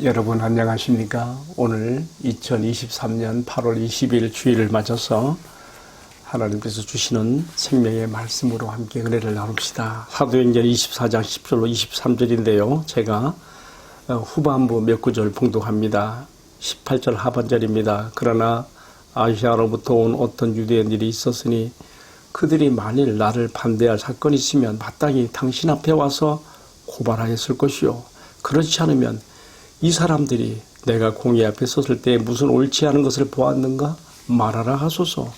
여러분 안녕하십니까? 오늘 2023년 8월 20일 주일을 맞아서 하나님께서 주시는 생명의 말씀으로 함께 은혜를 나눕시다. 사도행전 24장 10절로 23절인데요. 제가 후반부 몇 구절 봉독합니다. 18절 하반절입니다. 그러나 아시아로부터 온 어떤 유대인들이 있었으니 그들이 만일 나를 반대할 사건이 있으면 마땅히 당신 앞에 와서 고발하였을 것이요. 그렇지 않으면 이 사람들이 내가 공의 앞에 섰을 때 무슨 옳지 않은 것을 보았는가 말하라 하소서.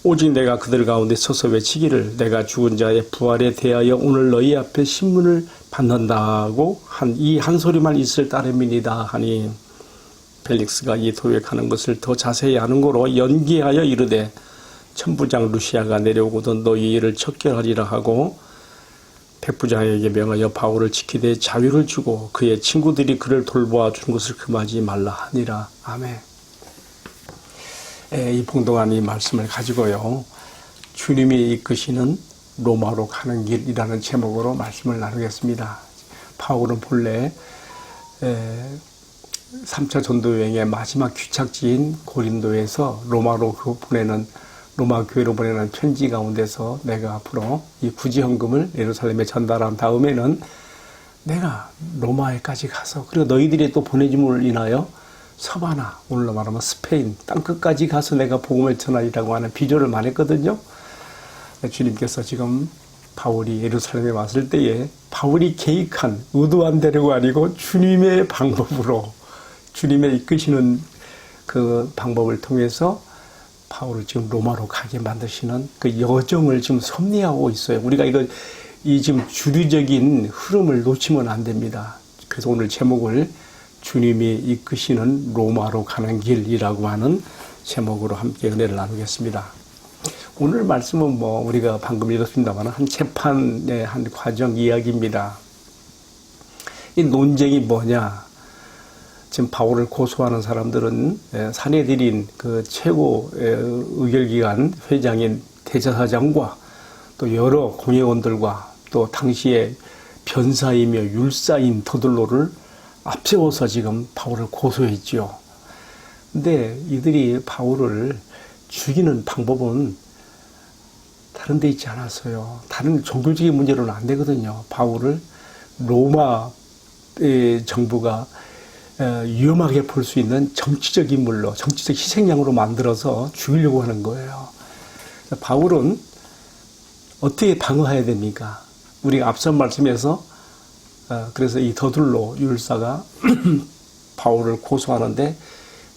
오직 내가 그들 가운데 서서 외치기를 내가 죽은 자의 부활에 대하여 오늘 너희 앞에 신문을 받는다고 이 한 소리만 있을 따름이니이다 하니 펠릭스가 이 도역하는 것을 더 자세히 아는 거로 연기하여 이르되 천부장 루시아가 내려오거든 너희 일을 척결하리라 하고 백부장에게 명하여 바울을 지키되 자유를 주고 그의 친구들이 그를 돌보아 준 것을 금하지 말라 하니라. 아멘. 이 봉독한 이 말씀을 가지고요. 주님이 이끄시는 로마로 가는 길이라는 제목으로 말씀을 나누겠습니다. 바울은 본래 3차 전도여행의 마지막 귀착지인 고린도에서 로마 교회로 보내는 편지 가운데서 내가 앞으로 이 구제헌금을 예루살렘에 전달한 다음에는 내가 로마에까지 가서 그리고 너희들이 또 보내짐을 인하여 서바나, 오늘로 말하면 스페인 땅끝까지 가서 내가 복음을 전하리라고 하는 비전을 말했거든요. 주님께서 지금 바울이 예루살렘에 왔을 때에 바울이 계획한 의도한 대로가 아니고 주님의 방법으로 주님의 이끄시는 그 방법을 통해서 바울을 지금 로마로 가게 만드시는 그 여정을 지금 섭리하고 있어요. 우리가 이 지금 주류적인 흐름을 놓치면 안 됩니다. 그래서 오늘 제목을 주님이 이끄시는 로마로 가는 길이라고 하는 제목으로 함께 은혜를 나누겠습니다. 오늘 말씀은 우리가 방금 읽었습니다만 한 재판의 한 과정 이야기입니다. 이 논쟁이 뭐냐? 지금 바울을 고소하는 사람들은 산헤드린 그 최고 의결기관 회장인 대제사장과 또 여러 공회원들과 또 당시에 변사이며 율사인 더들로를 앞세워서 지금 바울을 고소했지요. 근데 이들이 바울을 죽이는 방법은 다른 데 있지 않았어요. 다른 종교적인 문제로는 안 되거든요. 바울을 로마 정부가 위험하게 볼 수 있는 정치적 인물로, 정치적 희생양으로 만들어서 죽이려고 하는 거예요. 바울은 어떻게 방어해야 됩니까? 우리가 앞선 말씀에서 그래서 이 더둘로 율사가 바울을 고소하는데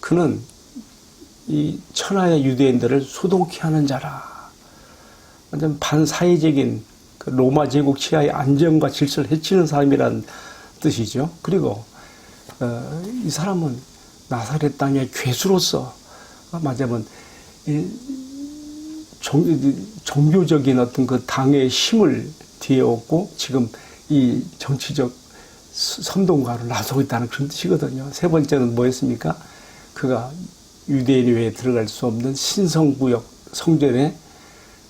그는 이 천하의 유대인들을 소동케 하는 자라. 완전 반사회적인 그 로마 제국 치하의 안정과 질서를 해치는 사람이란 뜻이죠. 그리고 이 사람은 나사렛 땅의 괴수로서 말하자면 종교적인 어떤 그 당의 힘을 뒤에 얻고 지금 이 정치적 선동가로 나서고 있다는 그런 뜻이거든요. 세 번째는 뭐였습니까? 그가 유대인회에 들어갈 수 없는 신성구역 성전에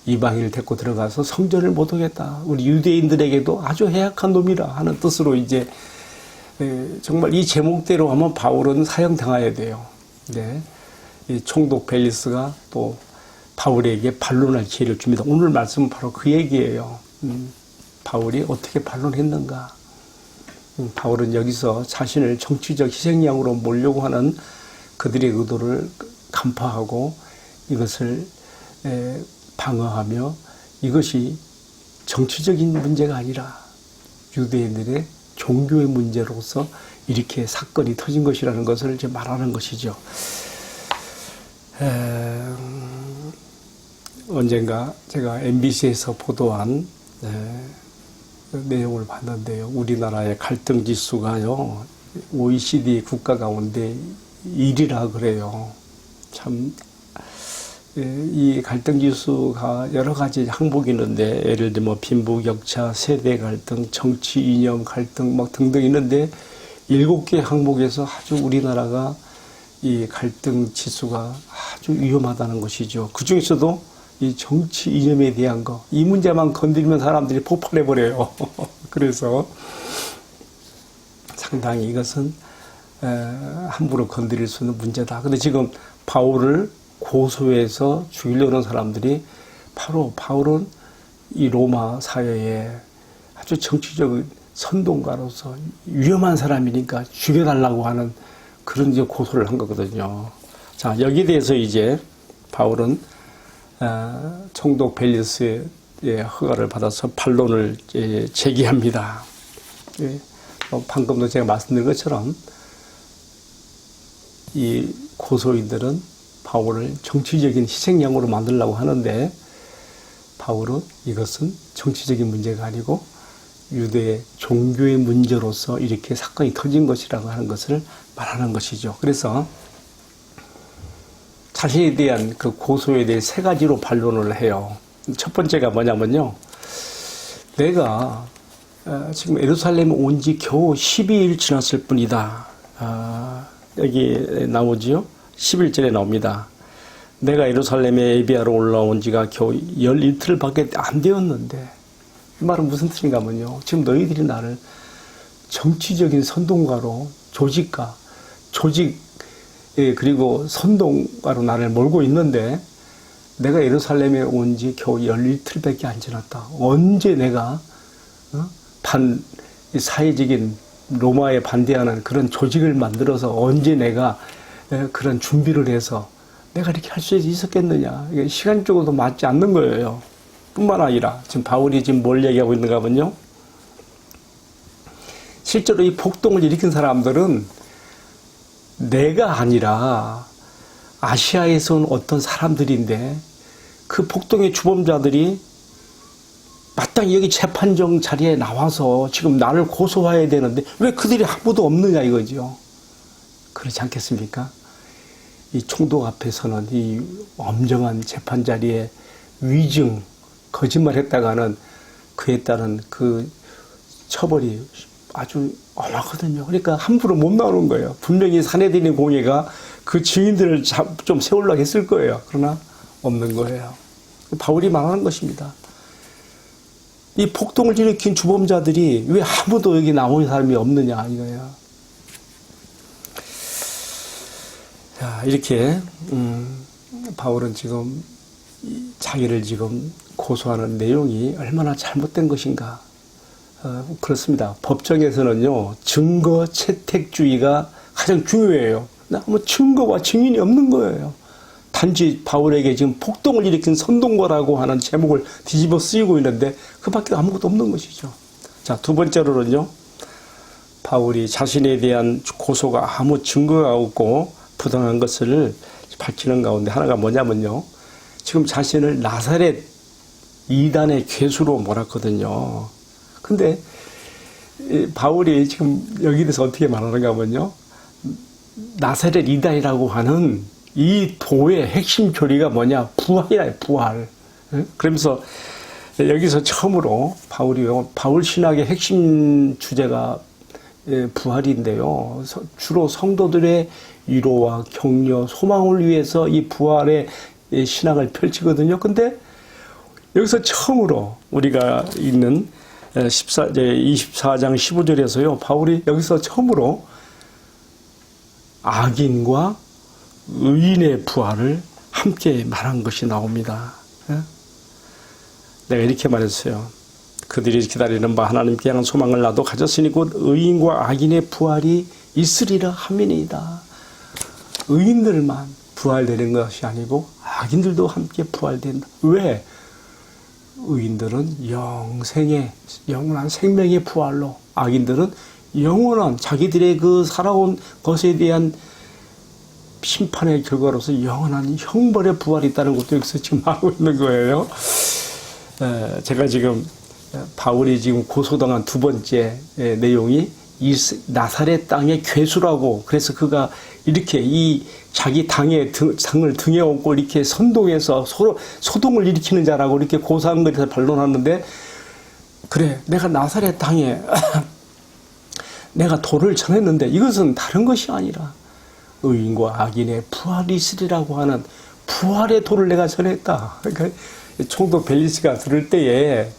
이방인을 데리고 들어가서 성전을 못 오겠다. 우리 유대인들에게도 아주 해악한 놈이라 하는 뜻으로 이제 정말 이 제목대로 하면 바울은 사형당해야 돼요. 네. 이 총독 벨리스가 또 바울에게 반론할 기회를 줍니다. 오늘 말씀은 바로 그 얘기예요. 바울이 어떻게 반론했는가. 바울은 여기서 자신을 정치적 희생양으로 몰려고 하는 그들의 의도를 간파하고 이것을 방어하며 이것이 정치적인 문제가 아니라 유대인들의 종교의 문제로서 이렇게 사건이 터진 것이라는 것을 이제 말하는 것이죠. 언젠가 제가 MBC에서 보도한 내용을 봤는데요. 우리나라의 갈등 지수가요, OECD 국가 가운데 1위라 그래요. 참, 이 갈등 지수가 여러 가지 항목이 있는데, 예를 들면 빈부격차, 세대 갈등, 정치 이념 갈등 막 등등 있는데, 7개 항목에서 아주 우리나라가 이 갈등 지수가 아주 위험하다는 것이죠. 그 중에서도 이 정치 이념에 대한 거, 이 문제만 건드리면 사람들이 폭발해버려요. 그래서 상당히 이것은 함부로 건드릴 수 있는 문제다. 근데 지금 바울을 고소해서 죽이려는 사람들이 바로 바울은 이 로마 사회에 아주 정치적인 선동가로서 위험한 사람이니까 죽여달라고 하는 그런 이제 고소를 한 거거든요. 자, 여기에 대해서 이제 바울은 총독 벨리스의 허가를 받아서 반론을 제기합니다. 방금도 제가 말씀드린 것처럼 이 고소인들은 바울을 정치적인 희생양으로 만들려고 하는데 바울은 이것은 정치적인 문제가 아니고 유대의 종교의 문제로서 이렇게 사건이 터진 것이라고 하는 것을 말하는 것이죠. 그래서 자신에 대한 그 고소에 대해 세 가지로 반론을 해요. 첫 번째가 뭐냐면요. 내가 지금 예루살렘에 온 지 겨우 12일 지났을 뿐이다. 여기 나오지요? 11절에 나옵니다. 내가 예루살렘에 예비하러 올라온 지가 겨우 12이틀밖에 안 되었는데 이 말은 무슨 뜻인가 하면요. 지금 너희들이 나를 정치적인 선동가로 그리고 선동가로 나를 몰고 있는데 내가 예루살렘에 온 지 겨우 12이틀밖에 안 지났다. 언제 내가 사회적인 로마에 반대하는 그런 조직을 만들어서 언제 내가 그런 준비를 해서 내가 이렇게 할 수 있었겠느냐. 이게 시간적으로도 맞지 않는 거예요. 뿐만 아니라 지금 바울이 지금 뭘 얘기하고 있는가 하면요. 실제로 이 폭동을 일으킨 사람들은 내가 아니라 아시아에서 온 어떤 사람들인데 그 폭동의 주범자들이 마땅히 여기 재판정 자리에 나와서 지금 나를 고소해야 되는데 왜 그들이 아무도 없느냐 이거죠. 그렇지 않겠습니까? 이 총독 앞에서는 이 엄정한 재판 자리에 위증, 거짓말했다가는 그에 따른 그 처벌이 아주 엄하거든요. 그러니까 함부로 못 나오는 거예요. 분명히 사내들인 공예가 그 증인들을 좀 세우려고 했을 거예요. 그러나 없는 거예요. 바울이 말하는 것입니다. 이 폭동을 일으킨 주범자들이 왜 아무도 여기 나온 사람이 없느냐 이거예요. 자, 이렇게 바울은 지금 자기를 지금 고소하는 내용이 얼마나 잘못된 것인가. 그렇습니다. 법정에서는요, 증거 채택주의가 가장 중요해요. 아무 증거와 증인이 없는 거예요. 단지 바울에게 지금 폭동을 일으킨 선동거라고 하는 제목을 뒤집어 쓰이고 있는데 그밖에 아무것도 없는 것이죠. 자, 두 번째로는요, 바울이 자신에 대한 고소가 아무 증거가 없고 부당한 것을 밝히는 가운데 하나가 뭐냐면요, 지금 자신을 나사렛 이단의 괴수로 몰았거든요. 근데 바울이 지금 여기 대해서 어떻게 말하는가 하면요, 나사렛 이단이라고 하는 이 도의 핵심 교리가 뭐냐? 부활이에요, 부활. 그러면서 여기서 처음으로 바울 신학의 핵심 주제가 부활인데요. 주로 성도들의 위로와 격려, 소망을 위해서 이 부활의 신학을 펼치거든요. 근데 여기서 처음으로 우리가 읽는 24장 15절에서요. 바울이 여기서 처음으로 악인과 의인의 부활을 함께 말한 것이 나옵니다. 내가 이렇게 말했어요. 그들이 기다리는 바 하나님께 향한 소망을 나도 가졌으니 곧 의인과 악인의 부활이 있으리라 함이니이다. 의인들만 부활되는 것이 아니고 악인들도 함께 부활된다. 왜? 의인들은 영원한 생명의 부활로, 악인들은 영원한 자기들의 그 살아온 것에 대한 심판의 결과로서 영원한 형벌의 부활이 있다는 것도 여기서 지금 하고 있는 거예요. 제가 지금 바울이 지금 고소당한 두 번째 내용이 이 나사렛 땅의 괴수라고, 그래서 그가 이렇게 이 자기 당의 당을 등에 업고 이렇게 선동해서 소동을 일으키는 자라고 이렇게 고소한 것에 반론하는데, 그래, 내가 나사렛 땅에 내가 도를 전했는데 이것은 다른 것이 아니라 의인과 악인의 부활이 있으리라고 하는 부활의 도를 내가 전했다. 그러니까 총독 벨리스가 들을 때에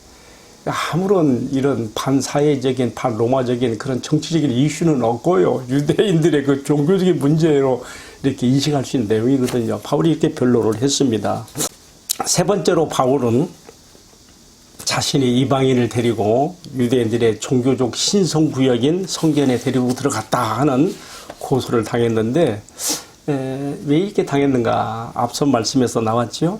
아무런 이런 반사회적인, 반로마적인 그런 정치적인 이슈는 없고요. 유대인들의 그 종교적인 문제로 이렇게 인식할 수 있는 내용이거든요. 바울이 이렇게 변론을 했습니다. 세 번째로 바울은 자신이 이방인을 데리고 유대인들의 종교적 신성구역인 성전에 데리고 들어갔다 하는 고소를 당했는데, 왜 이렇게 당했는가? 앞선 말씀에서 나왔죠.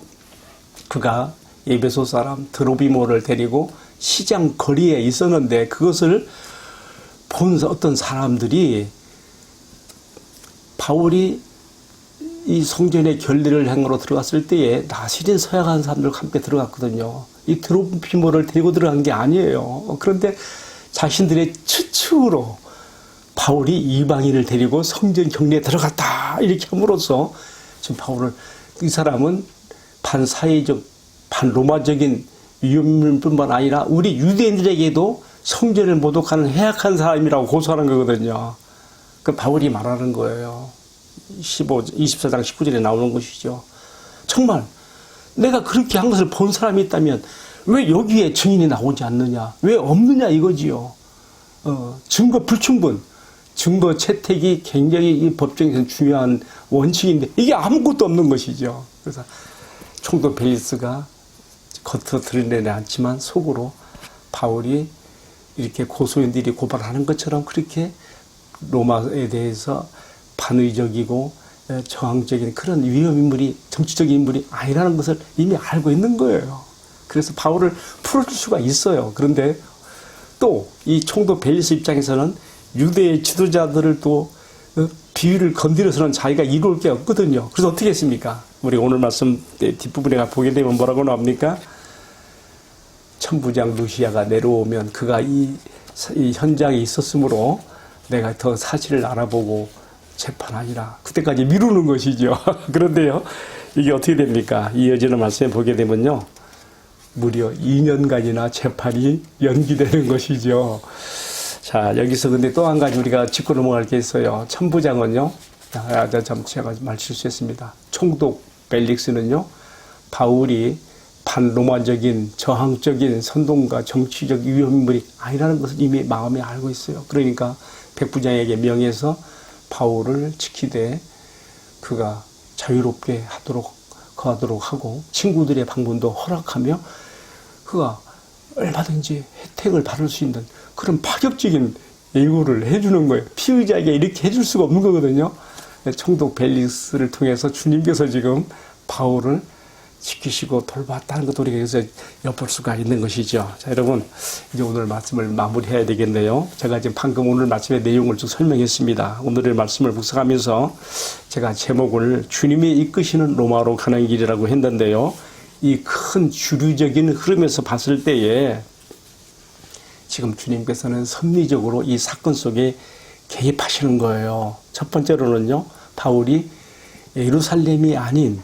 그가 에베소 사람 드로비모를 데리고 시장 거리에 있었는데, 그것을 본 어떤 사람들이 바울이 이 성전에 결례를 행으로 들어갔을 때에 나시린 서약한 사람들과 함께 들어갔거든요. 이 드로비모를 데리고 들어간 게 아니에요. 그런데 자신들의 추측으로 바울이 이방인을 데리고 성전 경내에 들어갔다 이렇게 함으로써 지금 바울을, 이 사람은 반사회적, 반로마적인 위험뿐만 아니라 우리 유대인들에게도 성전을 모독하는 해악한 사람이라고 고소하는 거거든요. 그 바울이 말하는 거예요. 24장 19절에 나오는 것이죠. 정말 내가 그렇게 한 것을 본 사람이 있다면 왜 여기에 증인이 나오지 않느냐, 왜 없느냐 이거지요. 증거 불충분, 증거 채택이 굉장히 이 법정에서 중요한 원칙인데 이게 아무것도 없는 것이죠. 그래서 총독 벨리스가 겉으로 드러내지 않지만 속으로 바울이 이렇게 고소인들이 고발하는 것처럼 그렇게 로마에 대해서 반의적이고 저항적인 그런 위험인물이, 정치적인 인물이 아니라는 것을 이미 알고 있는 거예요. 그래서 바울을 풀어줄 수가 있어요. 그런데 또 이 총독 벨리스 입장에서는 유대의 지도자들을 또 비위를 건드려서는 자기가 이룰 게 없거든요. 그래서 어떻게 했습니까? 우리 오늘 말씀 뒷부분에 보게 되면 뭐라고 나옵니까? 천부장 루시아가 내려오면 그가 이 현장에 있었으므로 내가 더 사실을 알아보고 재판하리라. 그때까지 미루는 것이죠. 그런데요, 이게 어떻게 됩니까? 이어지는 말씀에 보게 되면요, 무려 2년간이나 재판이 연기되는 것이죠. 자, 여기서 근데 또 한 가지 우리가 짚고 넘어갈 게 있어요. 천부장은요, 제가 말 실수했습니다. 총독 벨릭스는요, 바울이 반로마적인 저항적인 선동가 정치적 위험인물이 아니라는 것을 이미 마음에 알고 있어요. 그러니까 백부장에게 명해서 바울을 지키되 그가 자유롭게 거하도록 하고 친구들의 방문도 허락하며 그가 얼마든지 혜택을 받을 수 있는 그런 파격적인 예우를 해주는 거예요. 피의자에게 이렇게 해줄 수가 없는 거거든요. 총독 벨릭스를 통해서 주님께서 지금 바울을 지키시고 돌봤다는 것도 우리가 여기서 엿볼 수가 있는 것이죠. 자, 여러분, 이제 오늘 말씀을 마무리해야 되겠네요. 제가 지금 방금 오늘 말씀의 내용을 좀 설명했습니다. 오늘의 말씀을 묵상하면서 제가 제목을 주님이 이끄시는 로마로 가는 길이라고 했는데요. 이 큰 주류적인 흐름에서 봤을 때에 지금 주님께서는 섭리적으로 이 사건 속에 개입하시는 거예요. 첫 번째로는요, 바울이 예루살렘이 아닌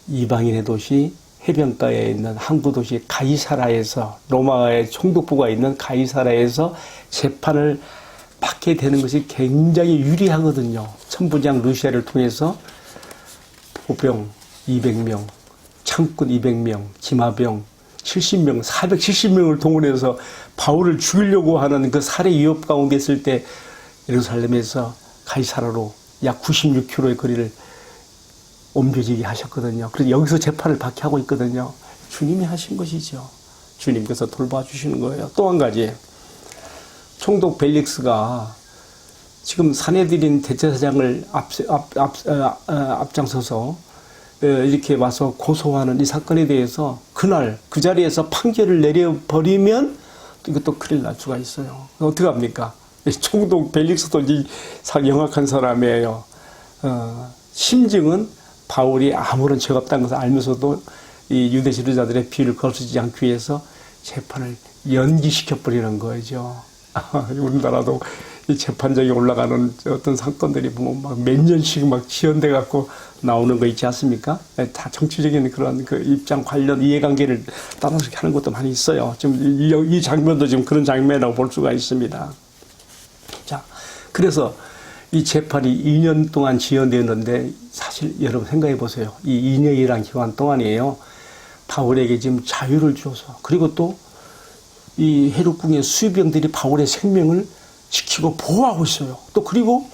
이방인의 도시 해변가에 있는 항구 도시 가이사라에서, 로마의 총독부가 있는 가이사라에서 재판을 받게 되는 것이 굉장히 유리하거든요. 천부장 루시아를 통해서 보병 200명, 창군 200명, 기마병 70명, 470명을 동원해서 바울을 죽이려고 하는 그 살해 위협 가운데 있을 때 예루살렘에서 가이사라로 약 96km의 거리를 옮겨지게 하셨거든요. 그래서 여기서 재판을 받게 하고 있거든요. 주님이 하신 것이죠. 주님께서 돌봐주시는 거예요. 또 한 가지, 총독 벨릭스가 지금 사내들인 대제사장을 앞장서서 이렇게 와서 고소하는 이 사건에 대해서 그날 그 자리에서 판결을 내려버리면 이것도 큰일 날 수가 있어요. 어떻게 합니까? 총독 벨릭스도 영악한 사람이에요. 심증은 바울이 아무런 죄가 없다는 것을 알면서도 이 유대 지도자들의 비위를 거스르지 않기 위해서 재판을 연기시켜버리는 거죠. 우리나라도 이 재판장에 올라가는 어떤 사건들이 보면 막 몇 년씩 막 지연돼 갖고 나오는 거 있지 않습니까? 다 정치적인 그런 그 입장 관련 이해관계를 따라서 하는 것도 많이 있어요. 지금 이 장면도 지금 그런 장면이라고 볼 수가 있습니다. 자, 그래서 이 재판이 2년 동안 지연되었는데 사실 여러분 생각해 보세요. 이 2년이란 기간 동안이에요. 바울에게 지금 자유를 주어서 그리고 또 이 헤롯궁의 수의병들이 바울의 생명을 지키고 보호하고 있어요. 또 그리고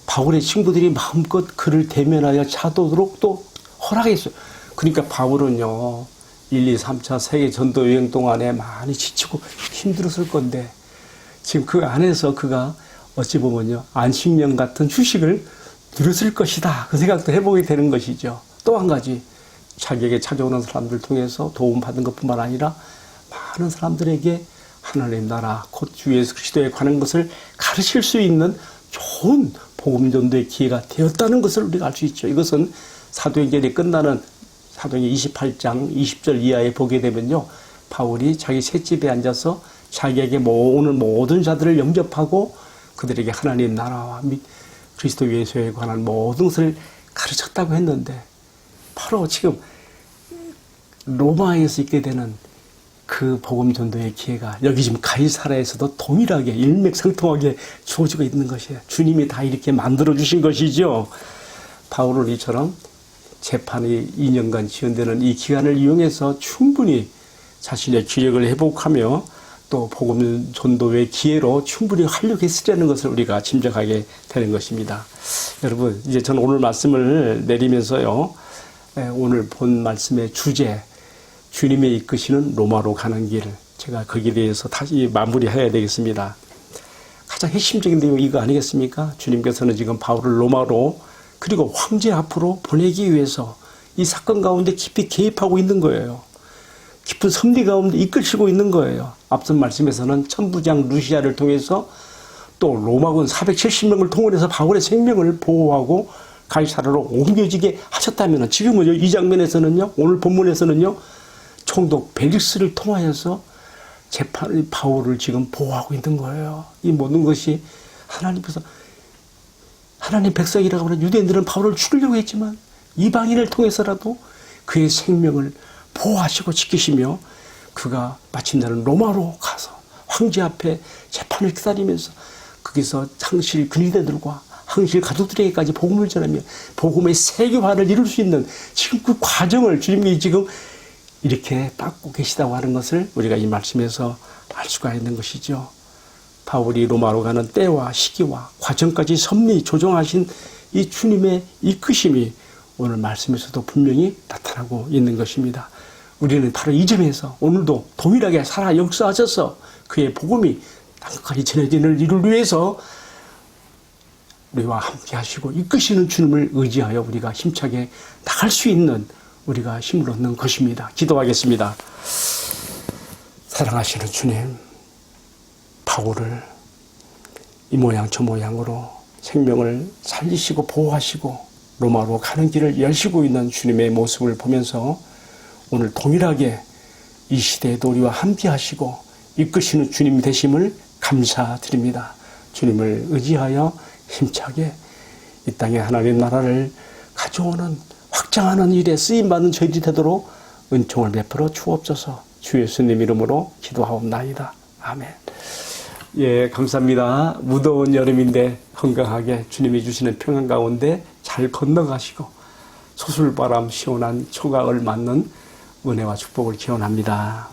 바울의 친구들이 마음껏 그를 대면하여 찾아오도록 또 허락했어요. 그러니까 바울은요, 1, 2, 3차 세계 전도 여행 동안에 많이 지치고 힘들었을 건데 지금 그 안에서 그가 어찌 보면요, 안식년 같은 휴식을 누렸을 것이다. 그 생각도 해보게 되는 것이죠. 또 한 가지, 자기에게 찾아오는 사람들 통해서 도움받은 것뿐만 아니라 많은 사람들에게 하나님 나라, 곧 주 예수 그리스도에 관한 것을 가르칠 수 있는 좋은 복음 전도의 기회가 되었다는 것을 우리가 알 수 있죠. 이것은 사도행전이 끝나는 사도행전 28장 20절 이하에 보게 되면요, 바울이 자기 셋집에 앉아서 자기에게 오는 모든 자들을 영접하고 그들에게 하나님 나라와 및 그리스도 예수에 관한 모든 것을 가르쳤다고 했는데, 바로 지금 로마에서 있게 되는 그 복음 전도의 기회가 여기 지금 가이사라에서도 동일하게 일맥상통하게 주어지고 있는 것이에요. 주님이 다 이렇게 만들어 주신 것이죠. 바울은 이처럼 재판이 2년간 지연되는 이 기간을 이용해서 충분히 자신의 기력을 회복하며 또 복음 전도의 기회로 충분히 활용했으려는 것을 우리가 짐작하게 되는 것입니다. 여러분, 이제 저는 오늘 말씀을 내리면서요, 오늘 본 말씀의 주제, 주님의 이끄시는 로마로 가는 길, 제가 거기에 대해서 다시 마무리해야 되겠습니다. 가장 핵심적인 내용이 이거 아니겠습니까? 주님께서는 지금 바울을 로마로 그리고 황제 앞으로 보내기 위해서 이 사건 가운데 깊이 개입하고 있는 거예요. 깊은 섭리 가운데 이끌시고 있는 거예요. 앞선 말씀에서는 천부장 루시아를 통해서 또 로마군 470명을 동원해서 바울의 생명을 보호하고 가이사라로 옮겨지게 하셨다면, 지금은 이 장면에서는요, 오늘 본문에서는요, 총독 벨릭스를 통하여서 재판의 바울을 지금 보호하고 있는 거예요. 이 모든 것이 하나님께서, 하나님 백성이라고 하는 유대인들은 바울을 죽이려고 했지만 이방인을 통해서라도 그의 생명을 보호하시고 지키시며 그가 마침내는 로마로 가서 황제 앞에 재판을 기다리면서 거기서 항실 근위대들과 항실 가족들에게까지 복음을 전하며 복음의 세계화를 이룰 수 있는 지금 그 과정을 주님이 지금 이렇게 닦고 계시다고 하는 것을 우리가 이 말씀에서 알 수가 있는 것이죠. 바울이 로마로 가는 때와 시기와 과정까지 섭리 조정하신 이 주님의 이끄심이 오늘 말씀에서도 분명히 나타나고 있는 것입니다. 우리는 바로 이 점에서 오늘도 동일하게 살아 역사하셔서 그의 복음이 땅까지 전해지는 일을 위해서 우리와 함께 하시고 이끄시는 주님을 의지하여 우리가 힘차게 나갈 수 있는 우리가 힘을 얻는 것입니다. 기도하겠습니다. 사랑하시는 주님, 바울을 이 모양 저 모양으로 생명을 살리시고 보호하시고 로마로 가는 길을 여시고 있는 주님의 모습을 보면서 오늘 동일하게 이 시대에도 우리와 함께 하시고 이끄시는 주님 되심을 감사드립니다. 주님을 의지하여 힘차게 이 땅에 하나님 나라를 가져오는 확장하는 일에 쓰임받는 저희들이 되도록 은총을 베풀어 주옵소서. 주 예수님 이름으로 기도하옵나이다. 아멘. 예, 감사합니다. 무더운 여름인데 건강하게 주님이 주시는 평안 가운데 잘 건너가시고 소술바람 시원한 초가을 맞는 은혜와 축복을 기원합니다.